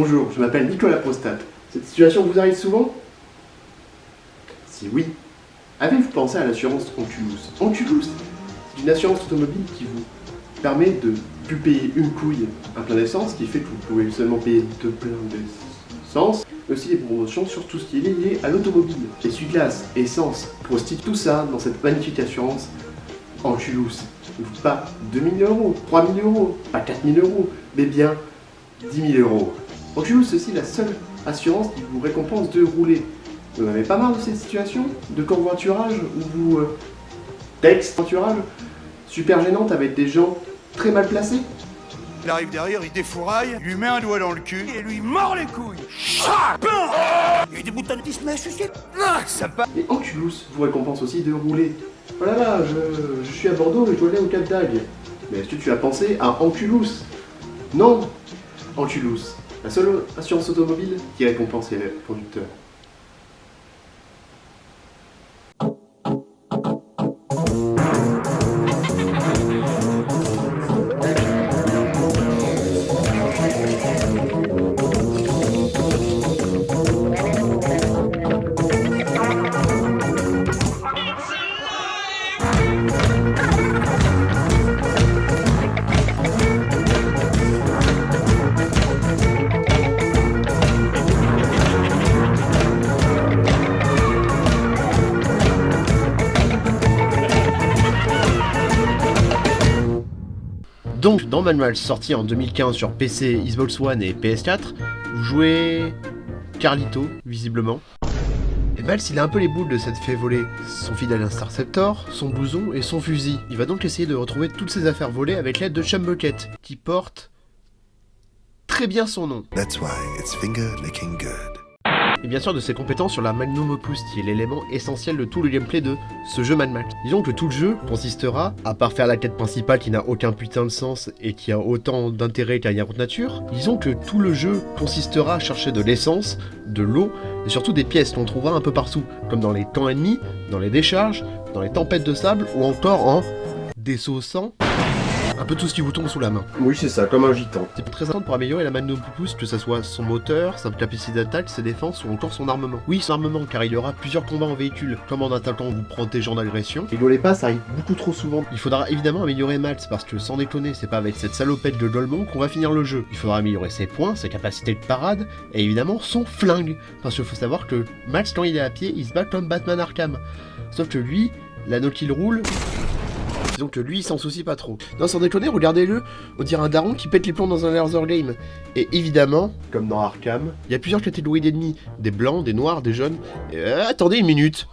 Bonjour, je m'appelle Nicolas Prostate. Cette situation vous arrive souvent? Si oui, avez-vous pensé à l'assurance Anculus? Anculus, c'est une assurance automobile qui vous permet de plus payer une couille un plein d'essence, ce qui fait que vous pouvez seulement payer 2 pleins d'essence, mais aussi des promotions sur tout ce qui est lié à l'automobile. Essuie-glace, essence, prostite, tout ça dans cette magnifique assurance Anculus. Pas 2 000 €, 3 000 €, pas 4 000 €, mais bien 10 000 €. Anculus, c'est aussi la seule assurance qui vous récompense de rouler. Vous n'en avez pas marre de cette situation de covoiturage où vous d'ex-voiturage super gênante avec des gens très mal placés? Il arrive derrière, il défouraille, il lui met un doigt dans le cul et lui mord les couilles. Il y a des boutons de disque, mais ça part. Et Anculus vous récompense aussi de rouler. Voilà, là, je suis à Bordeaux et je dois aller au Cap d'Agde. Mais est-ce que tu as pensé à Anculus? Non, Anculus, la seule assurance automobile qui récompense les conducteurs. Donc, dans Manual, sorti en 2015 sur PC, Xbox One et PS4, vous jouez Carlito, visiblement. Et Miles, il a un peu les boules de s'être fait voler son fidèle Interceptor, son blouson et son fusil. Il va donc essayer de retrouver toutes ses affaires volées avec l'aide de Chum Bucket, qui porte très bien son nom. That's why it's finger licking good. Et bien sûr de ses compétences sur la Magnum Opus, qui est l'élément essentiel de tout le gameplay de ce jeu Mad Max. Disons que tout le jeu consistera, à part faire la quête principale qui n'a aucun putain de sens et qui a autant d'intérêt qu'un yaourt nature, disons que tout le jeu consistera à chercher de l'essence, de l'eau et surtout des pièces qu'on trouvera un peu partout, comme dans les camps ennemis, dans les décharges, dans les tempêtes de sable ou encore en dessauçant un peu tout ce qui vous tombe sous la main. Oui, c'est ça, comme un gitan. C'est très important pour améliorer la Magnum Opus, que ce soit son moteur, sa capacité d'attaque, ses défenses ou encore son armement. Oui, son armement, car il y aura plusieurs combats en véhicule, comme en attaquant vous protégeant d'agression. Et les passes arrivent beaucoup trop souvent. Il faudra évidemment améliorer Miles, parce que sans déconner, c'est pas avec cette salopette de Dolmont qu'on va finir le jeu. Il faudra améliorer ses points, ses capacités de parade, et évidemment son flingue. Parce qu'il faut savoir que Miles, quand il est à pied, il se bat comme Batman Arkham. Sauf que lui, l'anneau qu'il roule... Disons que lui, il s'en soucie pas trop. Non, sans déconner, regardez-le, on dirait un daron qui pète les plombs dans un laser game. Et évidemment, Comme dans Arkham. il y a plusieurs catégories d'ennemis. Des blancs, des noirs, des jaunes... attendez une minute.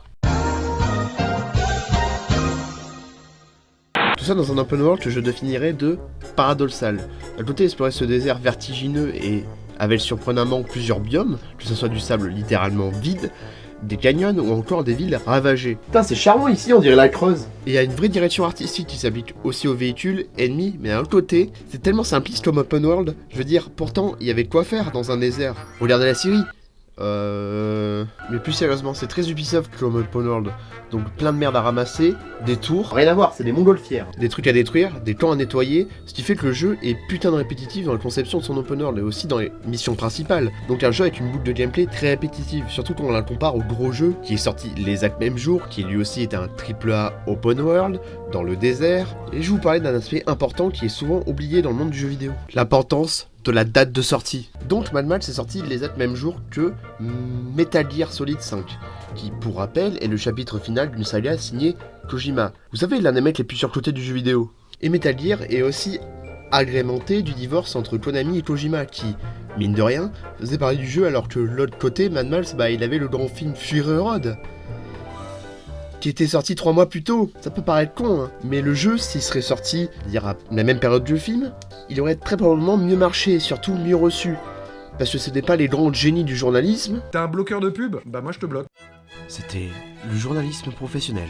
Tout ça dans un open world que je définirais de paradoxal. D'un côté, explorer ce désert vertigineux et avec surprenamment plusieurs biomes, que ce soit du sable littéralement vide, des canyons ou encore des villes ravagées. Putain, c'est charmant ici, on dirait la Creuse. Et il y a une vraie direction artistique qui s'applique aussi aux véhicules ennemis, mais d'un autre côté, c'est tellement simpliste comme open world. Je veux dire, pourtant, il y avait de quoi faire dans un désert. Regardez la Syrie. Mais plus sérieusement, c'est très Ubisoft comme open world. Donc plein de merde à ramasser, des tours, Rien à voir, c'est des montgolfières. des trucs à détruire, des camps à nettoyer, ce qui fait que le jeu est putain de répétitif dans la conception de son open world et aussi dans les missions principales. Donc un jeu avec une boucle de gameplay très répétitive, surtout quand on la compare au gros jeu qui est sorti les actes même jour, qui lui aussi est un AAA open world, dans le désert. Et je vais vous parler d'un aspect important qui est souvent oublié dans le monde du jeu vidéo. L'importance de la date de sortie. Donc Mad Max est sorti les actes même jour que Metal Gear Solid 5, qui pour rappel est le chapitre final d'une saga signée Kojima. Vous savez, l'un des mecs les plus surcotés du jeu vidéo. Et Metal Gear est aussi agrémenté du divorce entre Konami et Kojima, qui, mine de rien, faisait parler du jeu alors que de l'autre côté, Mad Max, il avait le grand film Fury Road, qui était sorti 3 mois plus tôt. Ça peut paraître con, hein, mais le jeu, s'il serait sorti, dire à la même période que le film, il aurait très probablement mieux marché et surtout mieux reçu. Parce que ce n'est pas les grands génies du journalisme. T'as un bloqueur de pub? Bah moi je te bloque. C'était le journalisme professionnel.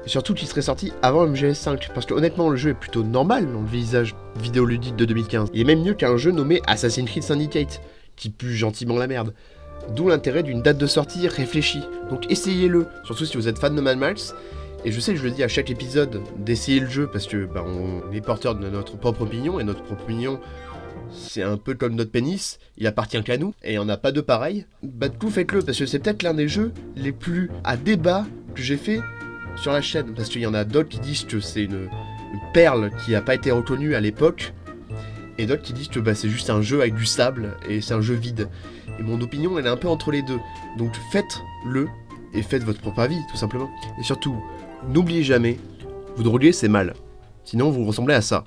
Et surtout qu'il serait sorti avant MGS5, parce que honnêtement le jeu est plutôt normal dans le visage vidéoludique de 2015. Il est même mieux qu'un jeu nommé Assassin's Creed Syndicate, qui pue gentiment la merde. D'où l'intérêt d'une date de sortie réfléchie. Donc essayez-le, surtout si vous êtes fan de Mad Max. Et je sais que je le dis à chaque épisode d'essayer le jeu parce que on est porteur de notre propre opinion et notre propre opinion c'est un peu comme notre pénis, il appartient qu'à nous, et on n'a pas de pareil, bah du coup faites-le, parce que c'est peut-être l'un des jeux les plus à débat que j'ai fait sur la chaîne, parce qu'il y en a d'autres qui disent que c'est une perle qui n'a pas été reconnue à l'époque, et d'autres qui disent que bah, c'est juste un jeu avec du sable, et c'est un jeu vide. Et mon opinion, elle est un peu entre les deux. Donc faites-le, et faites votre propre avis, tout simplement. Et surtout, n'oubliez jamais, vous droguer c'est mal. Sinon vous ressemblez à ça.